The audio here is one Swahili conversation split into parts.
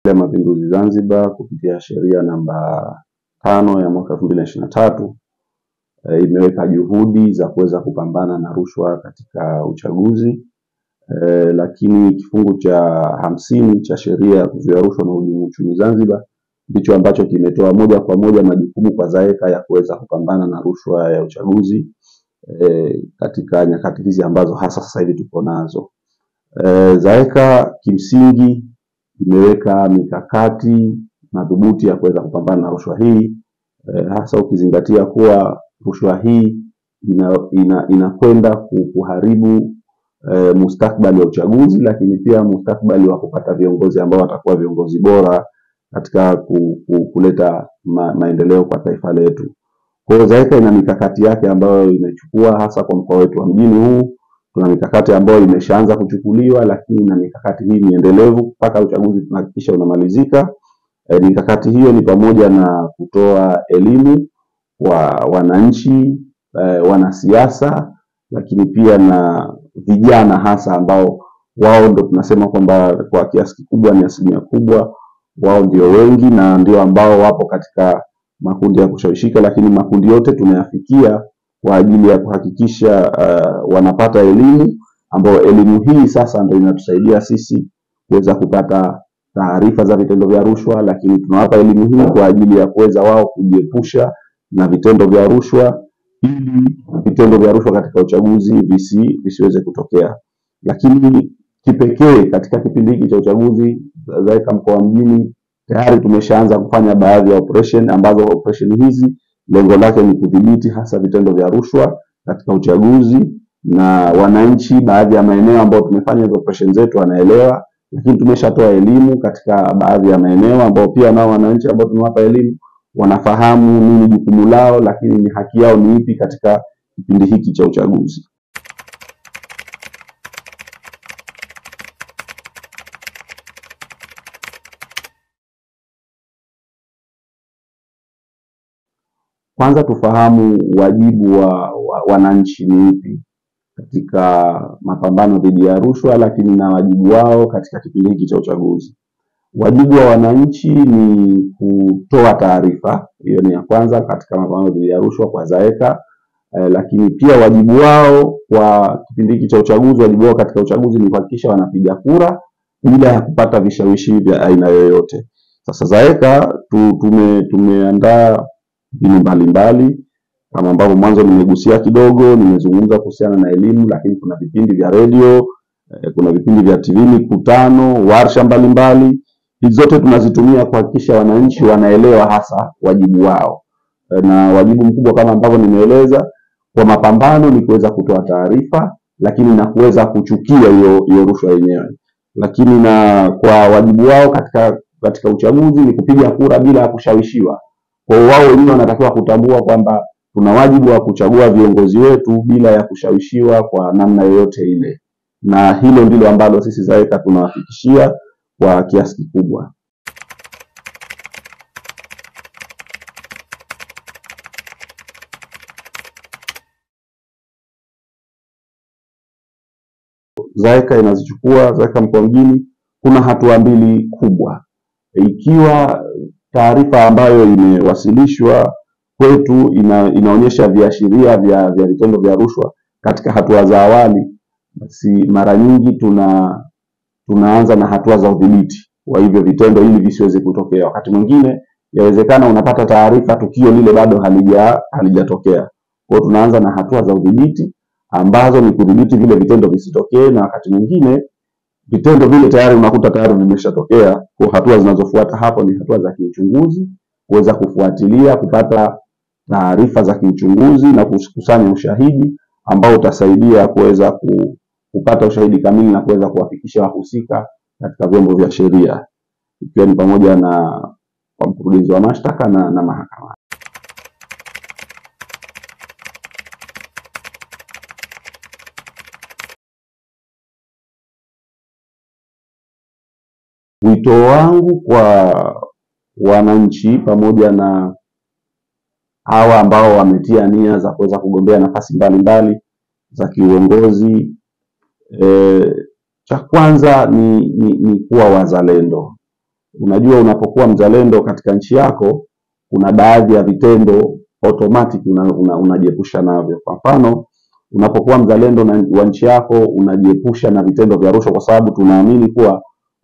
ya Mapinduzi Zanzibar kupitia sheria namba 5 ya mwaka 2023 imeweka juhudi za kuweza kupambana na rushwa katika uchaguzi. Lakini kifungu cha 50 cha sheria ya kuzuia rushwa na uhujumu uchumi Zanzibar ndicho ambacho kimetoa moja kwa moja majukumu kwa ZAECA ya kuweza kupambana na rushwa ya uchaguzi katika nyakati hizi ambazo hasa sasa hivi tuko nazo. ZAECA kimsingi imeweka mikakati madhubuti ya kuweza kupambana na rushwa hii, hasa ukizingatia kuwa rushwa hii inakwenda kuharibu mustakabali wa uchaguzi, lakini pia mustakabali wa kupata viongozi ambao watakuwa viongozi bora katika kuleta maendeleo kwa taifa letu. Kwa hiyo ZAECA ina mikakati yake ambayo imechukua, hasa kwa mkoa wetu wa Mjini huu. Tuna mikakati ambayo imeshaanza kuchukuliwa, lakini na mikakati hii ni endelevu mpaka uchaguzi tunahakikisha unamalizika. Mikakati hiyo ni pamoja na kutoa elimu kwa wananchi, wanasiasa, lakini pia na vijana hasa ambao wao ndio tunasema kwamba kwa kiasi kikubwa ni asilimia kubwa, wao ndio wengi na ndio ambao wapo katika makundi ya kushawishika, lakini makundi yote tunayafikia kwa ajili ya kuhakikisha wanapata elimu, ambayo elimu hii sasa ndio inatusaidia sisi kuweza kupata taarifa za vitendo vya rushwa, lakini tunawapa elimu hii kwa ajili ya kuweza wao kujiepusha na vitendo vya rushwa, ili vitendo vya rushwa katika uchaguzi visiweze kutokea. Lakini kipekee katika kipindi hiki cha uchaguzi, ZAECA mkoa wa Mjini tayari tumeshaanza kufanya baadhi ya operation ambazo operation hizi lengo lake ni kudhibiti hasa vitendo vya rushwa katika uchaguzi, na wananchi baadhi ya maeneo ambao tumefanya hizo operation zetu wanaelewa, lakini tumeshatoa elimu katika baadhi ya maeneo ambao pia nao wananchi ambao tumewapa elimu wanafahamu nini jukumu lao, lakini ni haki yao ni ipi katika kipindi hiki cha uchaguzi. Kwanza tufahamu wajibu wa wananchi ni upi katika mapambano dhidi ya rushwa, lakini na wajibu wao katika kipindi hiki cha uchaguzi. Wajibu wa wananchi ni kutoa taarifa, hiyo ni ya kwanza katika mapambano dhidi ya rushwa kwa ZAECA. Lakini pia wajibu wao kwa kipindi hiki cha uchaguzi, wajibu wao katika uchaguzi ni kuhakikisha wanapiga kura bila ya kupata vishawishi vya aina yoyote. Sasa ZAECA tumeandaa mbinu mbalimbali kama ambavyo mwanzo nimegusia kidogo, nimezungumza kuhusiana na elimu, lakini kuna vipindi vya radio, kuna vipindi vya TV, mikutano, warsha mbalimbali. Hizi zote tunazitumia kuhakikisha wananchi wanaelewa hasa wajibu wao. Na wajibu mkubwa kama ambavyo nimeeleza kwa mapambano ni kuweza kutoa taarifa, lakini na kuweza kuchukia hiyo rushwa yenyewe. Lakini na kwa wajibu wao katika uchaguzi ni kupiga kura bila kushawishiwa. Kwa wao wenyewe wanatakiwa kutambua kwamba tuna wajibu wa kuchagua viongozi wetu bila ya kushawishiwa kwa namna yoyote ile. Na hilo ndilo ambalo sisi ZAECA tunahakikishia kwa kiasi kikubwa. ZAECA inazichukua, ZAECA mkoa Mjini kuna hatua mbili kubwa. Ikiwa taarifa ambayo imewasilishwa kwetu inaonyesha viashiria vya vitendo vya rushwa katika hatua za awali, basi mara nyingi tunaanza na hatua za udhibiti wa hivyo vitendo ili visiweze kutokea. Wakati mwingine yawezekana unapata taarifa tukio lile bado halijatokea. Kwa hiyo tunaanza na hatua za udhibiti ambazo ni kudhibiti vile vitendo visitokee, na wakati mwingine vitendo vile tayari unakuta tayari vimeshatokea. Kwa hatua zinazofuata hapo ni hatua za kiuchunguzi, kuweza kufuatilia, kupata taarifa za kiuchunguzi na kukusanya ushahidi ambao utasaidia kuweza kupata ushahidi kamili na kuweza kuwafikisha wahusika katika vyombo vya sheria, ikiwa ni pamoja na kwa mkurugenzi wa mashtaka na mahakama. Wito wangu kwa wananchi pamoja na hawa ambao wametia nia za kuweza kugombea nafasi mbalimbali za kiuongozi, cha kwanza ni kuwa wazalendo. Unajua, unapokuwa mzalendo katika nchi yako, kuna baadhi ya vitendo automatic unajiepusha navyo. Kwa mfano, unapokuwa mzalendo wa nchi yako, unajiepusha na vitendo vya rushwa, kwa sababu tunaamini kuwa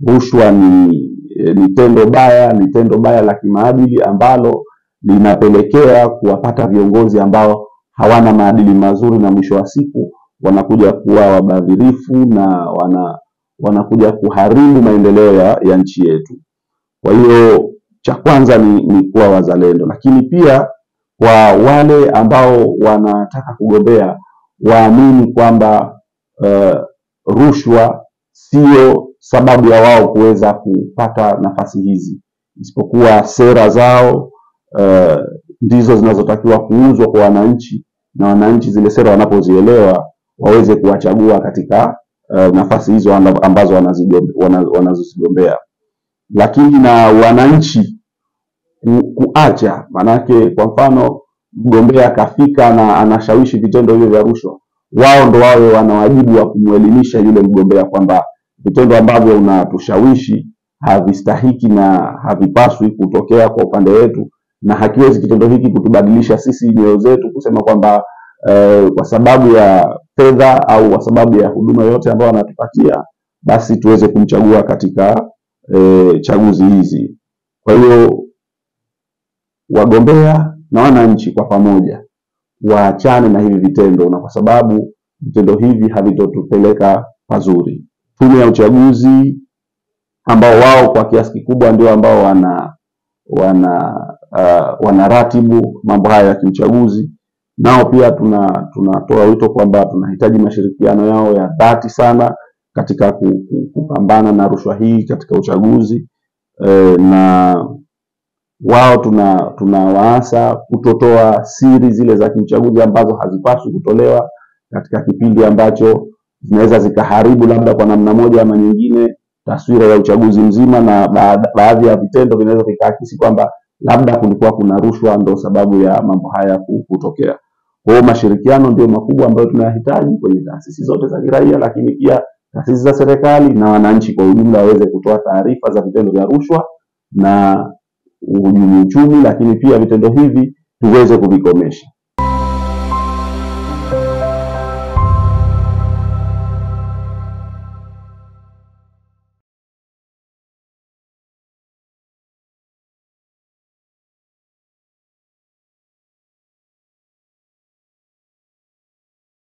rushwa ni tendo baya la kimaadili ambalo linapelekea kuwapata viongozi ambao hawana maadili mazuri, na mwisho wa siku wanakuja kuwa wabadhirifu na wanakuja kuharibu maendeleo ya nchi yetu. Kwa hiyo cha kwanza ni kuwa wazalendo, lakini pia kwa wale ambao wanataka kugombea, waamini kwamba rushwa sio sababu ya wao kuweza kupata nafasi hizi, isipokuwa sera zao ndizo zinazotakiwa kuuzwa kwa wananchi, na wananchi zile sera wanapozielewa waweze kuwachagua katika nafasi hizo ambazo wanazozigombea. Lakini na wananchi kuacha, manake kwa mfano mgombea kafika na anashawishi vitendo hivyo vya rushwa, wao ndo wawe wana wajibu wa kumwelimisha yule mgombea kwamba vitendo ambavyo unatushawishi havistahiki na havipaswi kutokea kwa upande wetu, na hakiwezi kitendo hiki kutubadilisha sisi nyoyo zetu kusema kwamba kwa sababu ya fedha au kwa sababu ya huduma yote ambayo anatupatia basi tuweze kumchagua katika chaguzi hizi. Kwa hiyo wagombea na wananchi kwa pamoja waachane na hivi vitendo, na kwa sababu vitendo hivi havitotupeleka pazuri. Tume ya uchaguzi ambao wao kwa kiasi kikubwa ndio ambao wanaratibu mambo haya ya kiuchaguzi, nao pia tunatoa wito kwamba tunahitaji mashirikiano yao ya dhati sana katika kupambana na rushwa hii katika uchaguzi. Na wao tunawaasa kutotoa siri zile za kiuchaguzi ambazo hazipaswi kutolewa katika kipindi ambacho zinaweza zikaharibu labda kwa namna moja ama nyingine taswira ya uchaguzi mzima, na baadhi ya vitendo vinaweza vikaakisi kwamba labda kulikuwa kuna rushwa ndio sababu ya mambo haya kutokea. Kwa hiyo mashirikiano ndio makubwa ambayo tunayahitaji kwenye taasisi zote za kiraia, lakini pia taasisi za serikali na wananchi kwa ujumla waweze kutoa taarifa za vitendo vya rushwa na uhujumu uchumi, lakini pia vitendo hivi tuweze kuvikomesha.